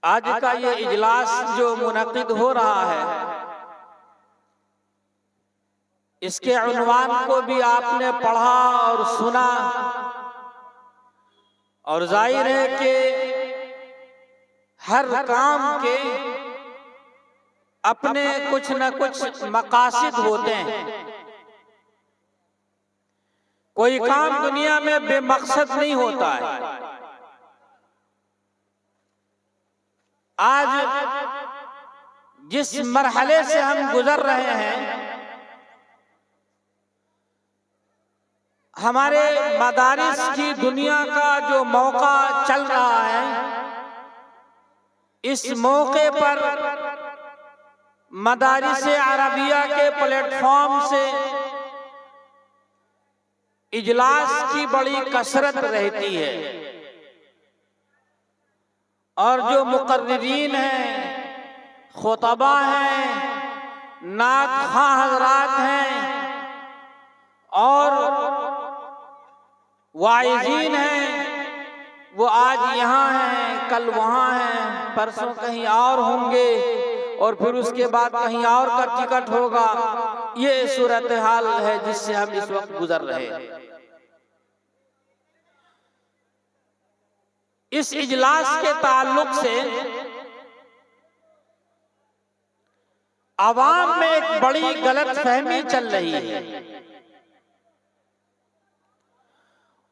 आज का ये इजलास जो मुनक़िद हो रहा है, इसके उन्वान को भी आपने पढ़ा और सुना, और जाहिर है कि हर काम के अपने कुछ न कुछ मकासद होते हैं। कोई काम दुनिया में बेमकसद नहीं होता है। आज जिस मरहले से हम गुजर रहे हैं, हमारे मदारिस की दुनिया का जो मौका चल रहा है, इस मौके पर मदारिस अरबिया के प्लेटफॉर्म से इजलास की बड़ी कसरत रहती है, और जो मुकर्रिरीन हैं, खुतबा हैं, नात खां हजरात हैं और वाइज़ीन हैं, वो आज यहाँ हैं, कल वहाँ हैं, परसों कहीं और होंगे, और फिर उसके बाद कहीं और का टिकट होगा। ये सूरत हाल है जिससे हम इस वक्त गुजर रहे हैं। इस इजलास के ताल्लुक से आवाम में एक बड़ी गलतफहमी चल रही है,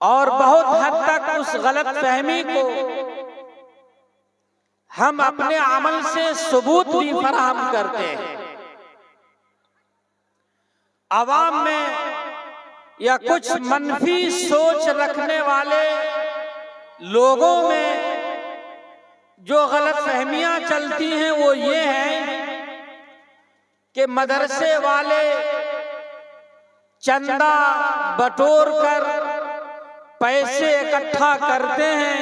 और बहुत हद तक उस गलतफहमी को हम अपने अमल से सबूत भी फराहम करते हैं। आवाम में या कुछ मनफी सोच रखने वाले लोगों में जो गलतफहमियां चलती हैं वो ये हैं कि मदरसे वाले चंदा बटोर कर पैसे इकट्ठा करते हैं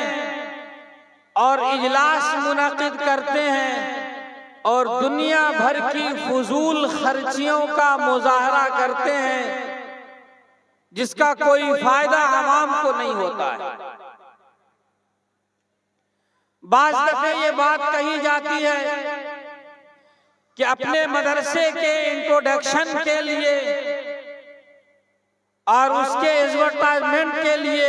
और इजलास मुनक़िद करते हैं, और दुनिया भर की फजूल खर्चियों का मुजाहरा करते हैं, जिसका कोई फायदा आवाम को नहीं होता है। बाज़ दफे ये बात कही जाती है कि अपने मदरसे के इंट्रोडक्शन के लिए और उसके एडवर्टाइजमेंट के लिए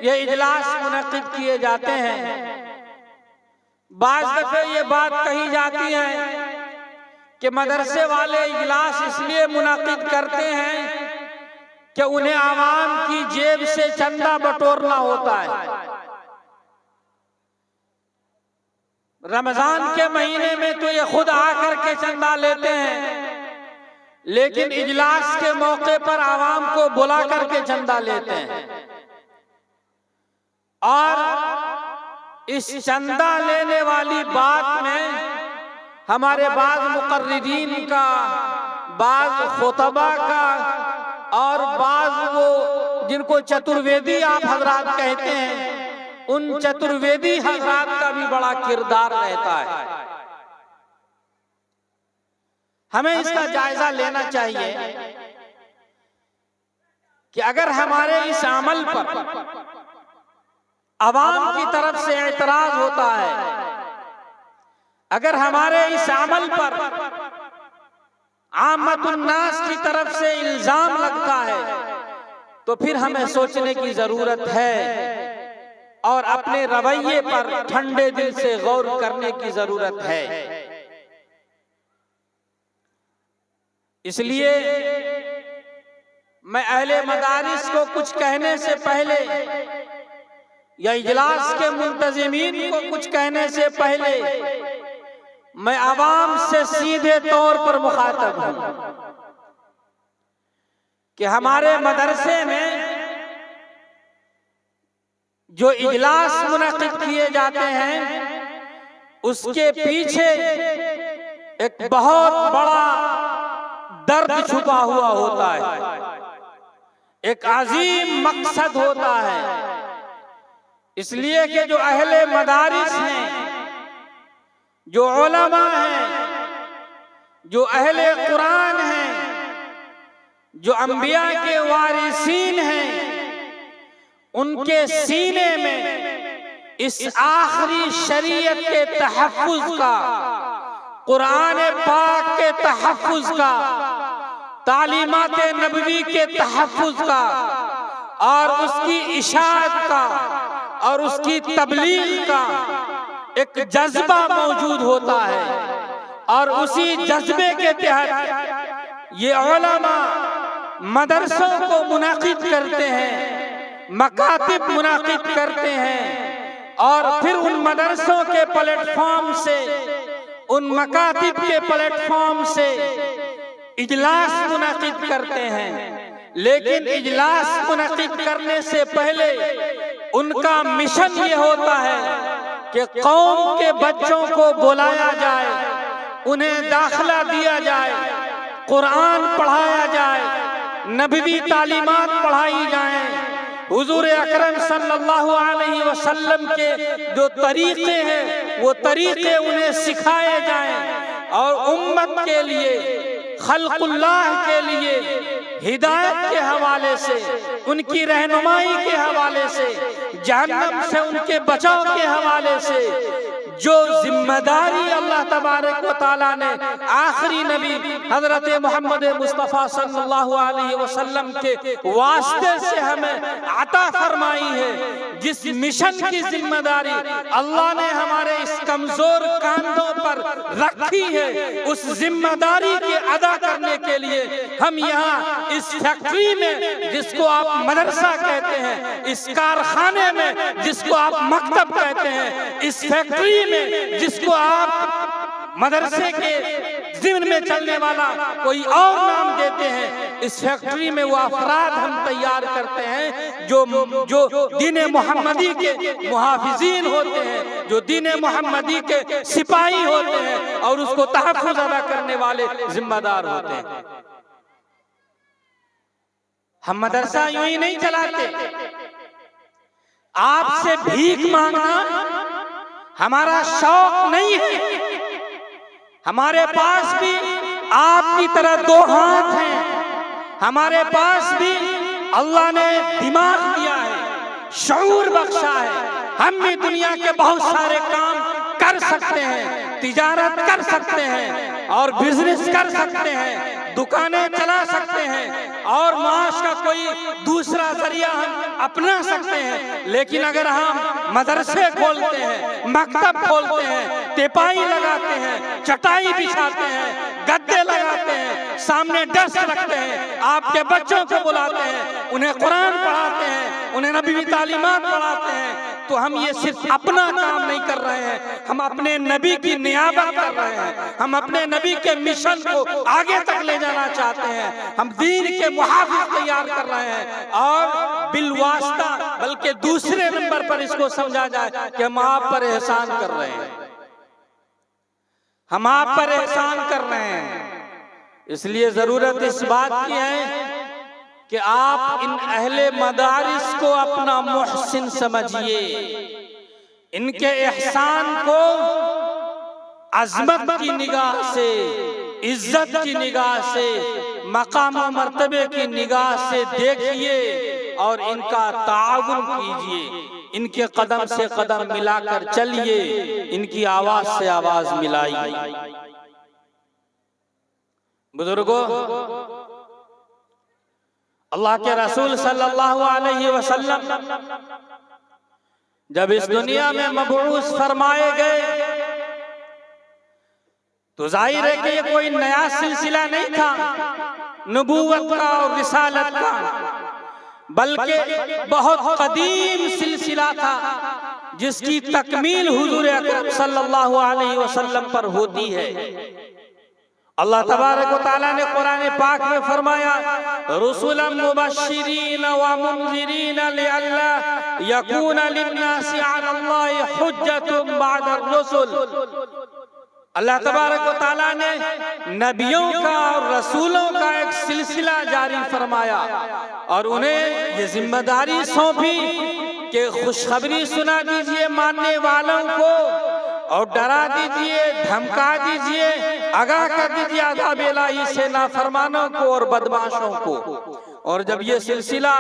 ये इजलास मुनक़िद किए जाते हैं। बाज़ दफे ये बात कही जाती है कि मदरसे वाले इजलास इसलिए मुनक़िद करते हैं कि उन्हें आवाम की जेब से चंदा बटोरना होता है। रमजान के महीने में तो ये खुद आकर के चंदा लेते हैं, लेकिन इजलास के मौके पर आवाम को बुला करके चंदा लेते हैं, और इस चंदा लेने वाली बात में हमारे बाज़ मुकर्रिरीन का, बाज़ खुतबा का, और बाज़ वो जिनको चतुर्वेदी आप हजरात कहते हैं, उन चतुर्वेदी हजरात का भी बड़ा किरदार रहता है। हमें इसका जायजा लेना चाहिए कि अगर हमारे इस अमल पर अवाम की तरफ से एतराज होता है, अगर हमारे इस अमल पर आमतुन्नास की तरफ से इल्जाम लगता है, तो फिर हमें सोचने की जरूरत है और अपने रवैये पर ठंडे दिल से गौर करने की जरूरत है। इसलिए मैं अहले मदारिस को कुछ कहने से पहले या इजलास के मुंतजिमीन को कुछ कहने से पहले मैं आवाम से सीधे तौर पर मुखातब हूं कि हमारे मदरसे में जो इजलास मुनक़िद किए जाते हैं, उसके पीछे एक बहुत बड़ा दर्द छुपा हुआ होता है, एक अजीम मकसद होता है। इसलिए कि जो अहले मदारिस हैं, जो उलमा हैं, जो अहले कुरान हैं, जो अंबिया के वारिसीन हैं, उनके सीने में इस आखिरी शरीयत के तहफ्फुज का, कुरान पाक के तहफ्फुज का, तालीमात नबवी के तहफ्फुज का और उसकी इशाअत का और उसकी तबलीग का एक जज्बा मौजूद होता है। और उसी जज्बे के तहत ये उलमा मदरसों को मुनाकिद करते हैं, मकातिब मुनाकिद करते हैं और फिर उन मदरसों के प्लेटफॉर्म से, उन मकातिब के प्लेटफॉर्म से इजलास मुनाकिद करते हैं। लेकिन इजलास मुनाकिद करने से पहले उनका मिशन ये होता है कि कौम के बच्चों को बुलाया जाए, उन्हें दाखिला दिया जाए, कुरान पढ़ाया जाए, नबवी तालीमात पढ़ाई जाए, हुजूर अकरम सल्लल्लाहु अलैहि वसल्लम के जो तरीके हैं वो तरीके उन्हें सिखाए जाएं और उम्मत के लिए, खल्कुल्लाह के लिए हिदायत के हवाले से, उनकी रहनुमाई के हवाले से, जहन्नम से उनके बचाव के हवाले से जो जिम्मेदारी अल्लाह तबारक व तआला ने आखिरी नबी हजरत मोहम्मद मुस्तफ़ा सल्लल्लाहु अलैहि वसल्लम के वास्ते से हमें अता फरमाई है, जिस मिशन की जिम्मेदारी अल्लाह ने हमारे इस कमजोर कांधों पर रखी है, उस जिम्मेदारी के अदा करने के लिए हम यहाँ इस फैक्ट्री में, जिसको आप मदरसा कहते हैं, इस कारखाने में जिसको आप मकतब कहते हैं, इस फैक्ट्री में जिसको आप मदरसे के ज़िम्न में चलने वाला कोई और नाम देते हैं, इस फैक्ट्री में वो अफराद हम तैयार करते हैं जो दीन मोहम्मदी के मुहाफिजीन होते हैं, जो दीन मोहम्मदी के सिपाही होते हैं और उसको तहफ़्फ़ुज़ अदा करने वाले जिम्मेदार होते हैं। हम मदरसा यूं ही नहीं चलाते, आपसे भीख मांगना हमारा शौक नहीं है। हमारे पास भी आपकी तरह दो हाथ हैं, हमारे पास भी अल्लाह ने दिमाग दिया है, शऊर बख्शा है। हम भी दुनिया के बहुत सारे काम कर सकते हैं, तिजारत कर सकते हैं और बिजनेस कर सकते हैं, दुकानें चला सकते हैं और माश का कोई दूसरा जरिया हम अपना सकते हैं। लेकिन अगर हम मदरसे खोलते हैं, मकतब खोलते हैं, तिपाही लगाते हैं, चटाई बिछाते हैं, गद्दे लगाते हैं, सामने डेस्क रखते हैं, आपके बच्चों को बुलाते हैं, उन्हें कुरान पढ़ाते हैं, उन्हें नबी तालीमात पढ़ाते हैं, तो हम ये सिर्फ अपना काम नहीं कर रहे हैं, हम अपने नबी की नियाबत कर रहे हैं, हम अपने नबी के मिशन को आगे तक ले जाना चाहते हैं, हम दीन के मुहाफिज तैयार कर रहे हैं। और बिलवास्ता बल्कि दूसरे नंबर पर इसको समझा जाए कि हम आप पर एहसान कर रहे हैं, हम आप पर एहसान कर रहे हैं। इसलिए जरूरत इस बात की है कि आप इन अहले मदारिस को अपना मुहसिन समझिए, इनके एहसान को अजमत की निगाह से, इज्जत की निगाह से, मकाम और मर्तबे की निगाह से देखिए और इनका ताउन कीजिए, इनके कदम से कदम मिलाकर चलिए, इनकी आवाज से आवाज मिलाइए। बुजुर्गों, अल्लाह के रसूल सल्लल्लाहु अलैहि वसल्लम जब इस दुनिया में मबऊस फरमाए गए तो जाहिर है कि ये कोई नया सिलसिला नहीं था नबूवत का और रिसालत का, बल्कि बहुत कदीम सिलसिला था जिसकी तकमील हुजूर अकरम सल्लल्लाहु अलैहि वसल्लम पर होती है। अल्लाह तबारक व तआला ने कुरान पाक में फरमाया, रुसुलन मुबश्शिरीन व मुनज़िरीन लिअल्ला यकूना लिन्नासि अलल्लाहि हुज्जतुन बअदर रुसुल। अल्लाह तबारक व तआला ने नबियों का और रसूलों का एक सिलसिला जारी फरमाया और उन्हें ये जिम्मेदारी सौंपी कि खुशखबरी सुना दीजिए मानने वालों को और डरा दीजिए, धमका दीजिए, आगाह कर दीजिए अज़ाब इलाही से नाफरमानों को और बदमाशों को। और जब ये सिलसिला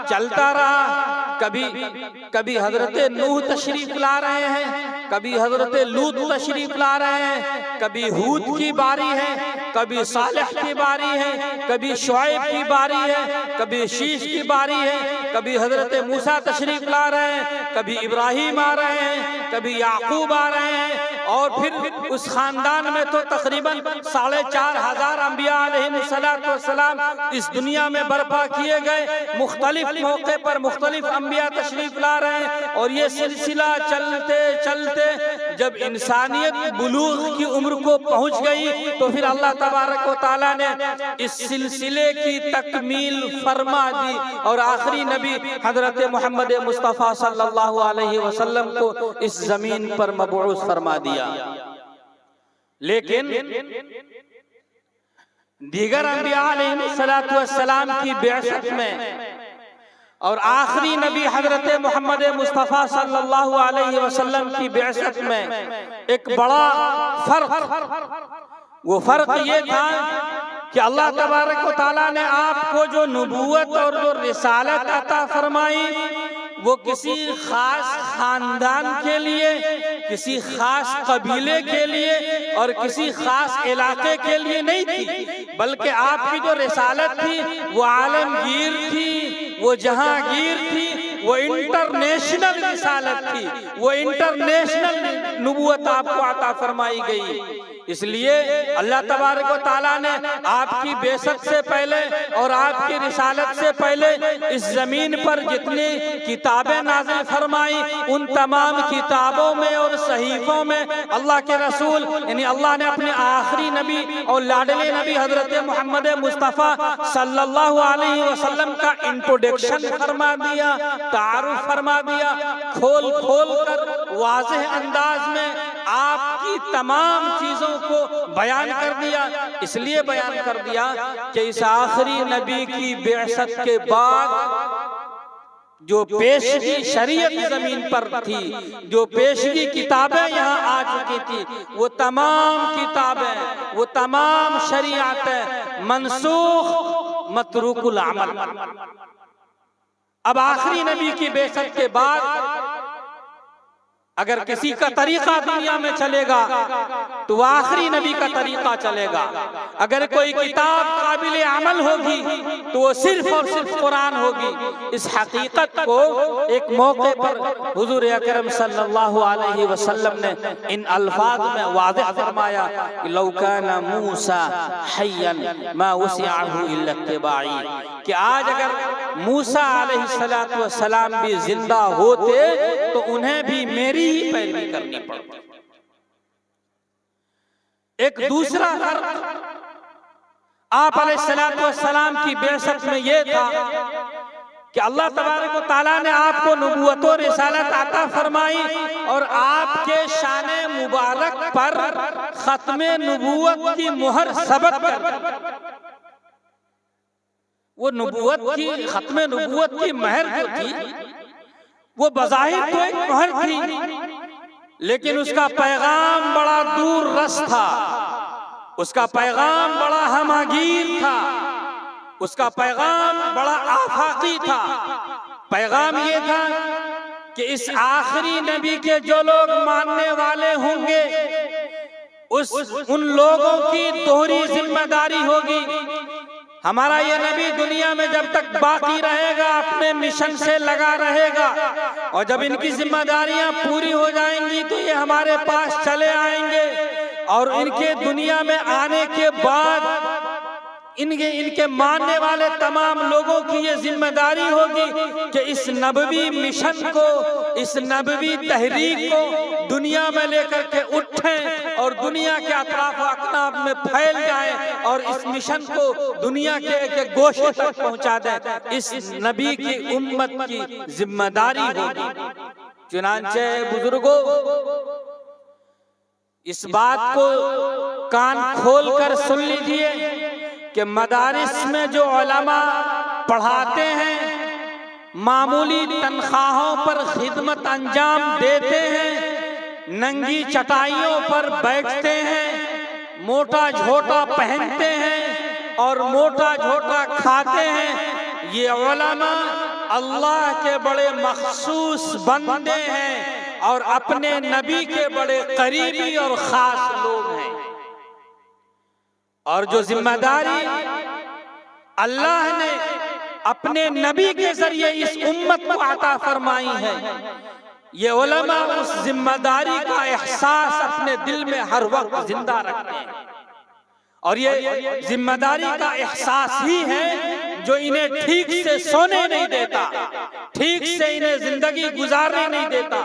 चलता रहा, कभी हजरत नूह तशरीफ ला रहे हैं, कभी हजरत लूत तशरीफ ला रहे हैं, कभी हूद की बारी है, कभी सालेह की बारी है, कभी शुआइब की बारी है, कभी शीश की बारी है, कभी हजरत मूसा तशरीफ ला रहे हैं, कभी इब्राहिम आ रहे हैं, कभी याकूब आ रहे हैं। और फिर उस खानदान में तो तकरीबन 4,500 अंबिया अलैहिस्सलाम इस दुनिया में बर्पा किए गए। मुख्तलिफ मौके पर मुख्तलिफ अंबिया तशरीफ ला रहे हैं और ये सिलसिला चलते चलते जब इंसानियत बुलूग की उम्र को पहुंच गई तो फिर अल्लाह तबारक व तआला ने इस सिलसिले की तकमील फरमा दी और आखिरी नबी हजरत मोहम्मद मुस्तफ़ा सल्लल्लाहु अलैहि वसल्लम को इस जमीन पर मबऊस फरमा दिया। लेकिन दीगर अंबिया अलैहिस्सलाम की बिअसत में और आखिरी नबी हजरत मोहम्मद मुस्तफ़ा सल्लल्लाहु अलैहि वसल्लम की बिअसत में एक बड़ा फर्क, वो फर्क ये था कि अल्लाह तबारक व तआला ने आपको जो नबूवत और जो रिसालत अता फरमाई वो किसी खास खानदान के लिए, किसी खास कबीले के लिए और किसी खास इलाके के लिए नहीं थी, बल्कि आपकी जो रिसालत थी वो आलमगीर थी, वो जहांगीर थी, वो इंटरनेशनल रिसालत थी, वो इंटरनेशनल नबूवत आपको अता फरमाई गई। इसलिए अल्लाह तबारक व तआला ने आपकी बेसत से पहले और आपकी रिसालत से पहले इस जमीन पर जितनी किताबें नाज़िल फरमाई उन तमाम किताबों में और सहीफों में अल्लाह के रसूल यानी अल्लाह ने अपने आखिरी नबी और लाडले नबी हजरत मोहम्मद मुस्तफ़ा सल्लल्लाहु अलैहि वसल्लम का इंट्रोडक्शन फरमा दिया, तारुफ फरमा दिया, खोल खोल कर वाज़ेह अंदाज में आपकी तमाम चीजों को बयान कर दिया। इसलिए बयान कर दिया कि इस आखिरी नबी की बिअसत के बाद जो पेशगी शरीयत जमीन पर थी, जो पेशगी किताबें यहाँ आ चुकी थी, वो तमाम किताबें, वो तमाम शरीयतें मनसूख मतरूकुल अमल। अब आखिरी नबी की बिअसत के बाद अगर किसी का तरीका दुनिया में चलेगा तो वो आखिरी नबी का तरीका चलेगा। अगर कोई किताब काबिल अमल होगी तो वो सिर्फ और सिर्फ कुरान होगी। इस हकीकत को एक मौके पर हुजूर अकरम सल्लल्लाहु अलैहि वसल्लम ने इन अल्फाज में वाज़ेह फरमाया कि लौ काना मूसा हय्यन मा वसिअहु इल्ला इत्तिबाई, कि आज अगर मूसा अलैहिस्सलातु वस्सलाम भी जिंदा होते तो उन्हें भी मेरी ही पैरवी करनी पड़ती। एक दूसरा फर्क आप अलैहिस्सलातु वस्सलाम की बिअसत में यह था कि अल्लाह तबारक व तआला ने आपको नबूवत और रिसालत अता फरमाई और आपके शाने मुबारक पर खत्मे नबूवत की मुहर सबत कर, वो नबूवत की खत्मे नबूवत की महर जो थी वो बज़ाहिर तो एक महर थी, लेकिन उसका पैगाम बड़ा दूर रस था, उसका पैगाम बड़ा हमगीर था, उसका पैगाम बड़ा आफाकी था। पैगाम ये था कि इस आखिरी नबी के जो लोग मानने वाले होंगे उन लोगों की दोहरी जिम्मेदारी होगी। हमारा ये नबी दुनिया में जब तक बाकी रहेगा अपने मिशन से लगा रहेगा और जब इनकी जिम्मेदारियां पूरी हो जाएंगी तो ये हमारे पास चले आएंगे और इनके दुनिया में आने के बाद इनके मानने वाले तमाम लोगों की ये जिम्मेदारी होगी कि इस नबवी मिशन को, इस नबवी तहरीक को दुनिया में लेकर के उठें और दुनिया के अतराफ अकनाफ में फैल जाएं और इस मिशन को दुनिया के एक गोशे तक पहुंचा दें। इस नबी की उम्मत की जिम्मेदारी होगी। चुनांचे बुजुर्गों, इस बात को कान खोल कर सुन लीजिए कि मदारिस में जो उलमा पढ़ाते हैं, मामूली तनख्वाहों पर खिदमत अंजाम देते हैं, नंगी चटाइयों पर बैठते हैं, मोटा झोटा पहनते हैं और मोटा झोटा खाते हैं, ये उलमा अल्लाह के बड़े मखसूस बंदे हैं और अपने नबी के बड़े करीबी और खास लोग हैं। और जो जिम्मेदारी अल्लाह ने अपने नबी के जरिए इस उम्मत को अता फरमाई है, ये उलमा उस जिम्मेदारी का एहसास अपने दिल में हर वक्त जिंदा रखते हैं। और ये जिम्मेदारी का एहसास ही है जो इन्हें ठीक से सोने नहीं देता, ठीक से इन्हें जिंदगी गुजारने नहीं देता।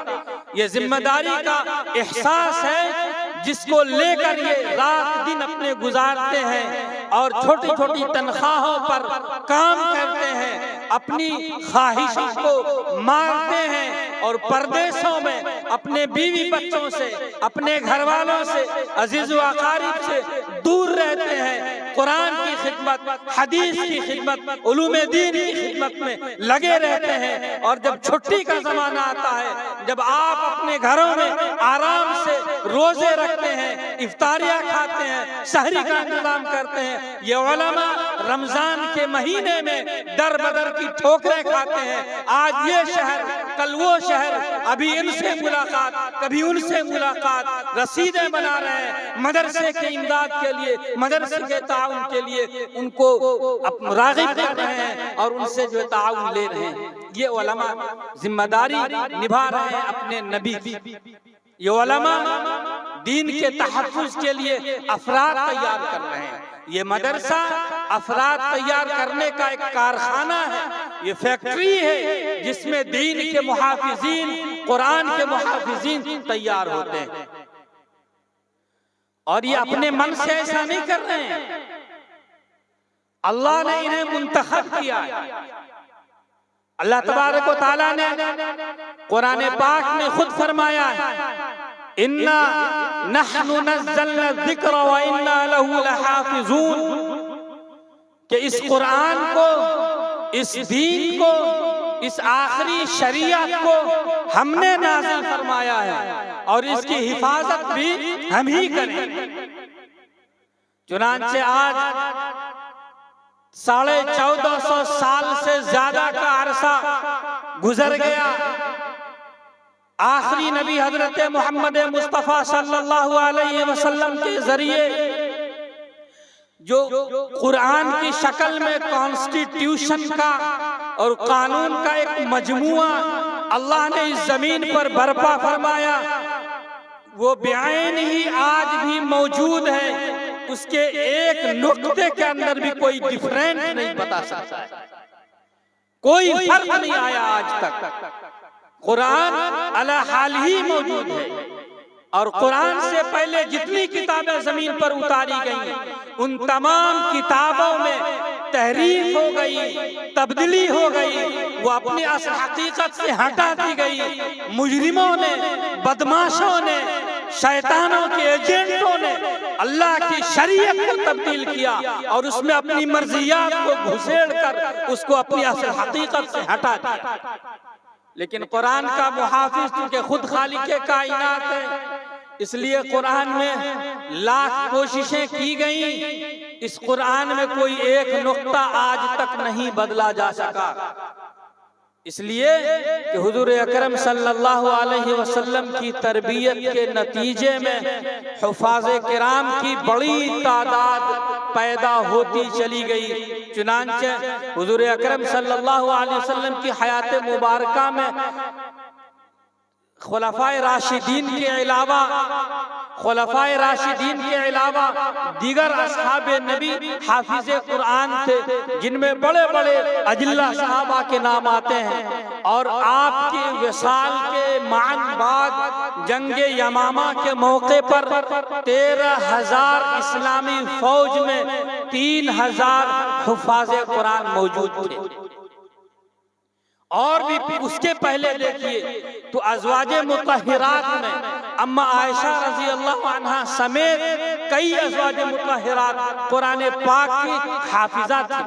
ये जिम्मेदारी का एहसास है जिसको लेकर ये रात दिन अपने गुजारते हैं और छोटी छोटी तनख्वाहों पर काम करते हैं, अपनी ख्वाहिशों को मारते हैं और परदेशों में अपने बीवी बच्चों से, अपने घर वालों से, अजीज व अकारीब से दूर रहते हैं। कुरान की खिदमत, हदीस की खिदमत, उलूम दीन की खिदमत में लगे रहते हैं। और जब छुट्टी का जमाना आता है, जब आप अपने घरों में आराम से रोजे रखते हैं, इफ्तारियां खाते हैं, सहरी का इंतजाम करते हैं, ये उलमा रमजान के महीने में दर बदर की ठोकरें खाते हैं। आज ये शहर, कल वो शहर, अभी इनसे मुलाकात, कभी उनसे मुलाकात, रसीदें बना रहे हैं मदरसे के इमदाद के लिए, मदरसे के ताउन के लिए उनको राग़िब कर रहे हैं और उनसे जो ताउन ले रहे हैं। ये उलमा जिम्मेदारी निभा रहे हैं अपने नबी की। ये उलमा दीन के तहफ़्फ़ुज़ के लिए अफराद तैयार कर रहे हैं। ये मदरसा अफराद तैयार करने का एक कारखाना है, ये फैक्ट्री है जिसमें दीन के मुहाफिजीन, कुरान के मुहाफिजीन तैयार होते हैं। और ये अपने मन से ऐसा नहीं कर रहे हैं, अल्लाह ने इन्हें मुंतखब किया है। अल्लाह तबारक व तआला ने कुरान पाक में खुद फरमाया है, इन्ना नहनु नज़्ज़लना ज़िक्र व इन्ना लहू लहाफ़िज़ून, कि इस कुरान को, इस दीन को, इस आखिरी शरीयत को हमने नाज़िल फरमाया है और इसकी हिफाजत भी हम ही करें। चुनांचे आज 1450 साल से ज्यादा का अरसा गुजर गया। आखिरी नबी हजरत मोहम्मद मुस्तफ़ा सल्लल्लाहु अलैहि वसल्लम के जरिए जो कुरान की शक्ल में कॉन्स्टिट्यूशन का और कानून का एक मजमुआ अल्लाह ने इस जमीन पर बर्पा फरमाया, वो बेआईन ही आज भी मौजूद है। उसके एक नुक्ते के अंदर भी कोई डिफरेंस नहीं बता सकता, कोई फर्क नहीं आया आज तक। कुरान अला हाल ही मौजूद है और कुरान से पहले जितनी किताबें जमीन पर उतारी गई, उन तमाम किताबों में तहरीफ हो गई, तब्दीली हो गई, वो अपनी असल हकीकत से हटा दी गई। मुजरिमों ने, बदमाशों ने, शैतानों के एजेंटों ने अल्लाह की शरीयत को तब्दील किया और उसमें अपनी मर्जियात को घुसेड़ कर उसको अपनी असल हकीकत से हटा दिया। लेकिन कुरान का मुहाफिज चूंकि खुद खालिक कायनात है, इसलिए कुरान में लाख कोशिशें की गई, इस कुरान में कोई एक नुक्ता आज तक नहीं बदला जा सका। इसलिए कि हुजूर अकरम सल्लल्लाहु अलैहि वसल्लम की तरबियत के नतीजे में हुफ़ाज़े किराम की बड़ी तादाद पैदा होती चली गई। चुनांचे हुजूर अकरम सल्लल्लाहु अलैहि वसल्लम की हयात मुबारका में खुलफ़ाए राशिदीन के अलावा दीगर असहाबे नबी हाफिज़े कुरान थे, जिनमें बड़े बड़े अजिल्ला सहाबा के नाम आते हैं। और आपकी विसाल के मान बाद जंगे यमामा के मौके पर 13,000 इस्लामी फौज में 3,000 हुफ़ाज़े कुरान मौजूद थे। और भी उसके पहले देखिए तो अज़वाजे मुतहहिरात में अम्मा आयशा रज़ी अल्लाह अन्हा समेत कई अज़वाजे मुतहहिरात कुरान पाक की हाफिज़ा थी।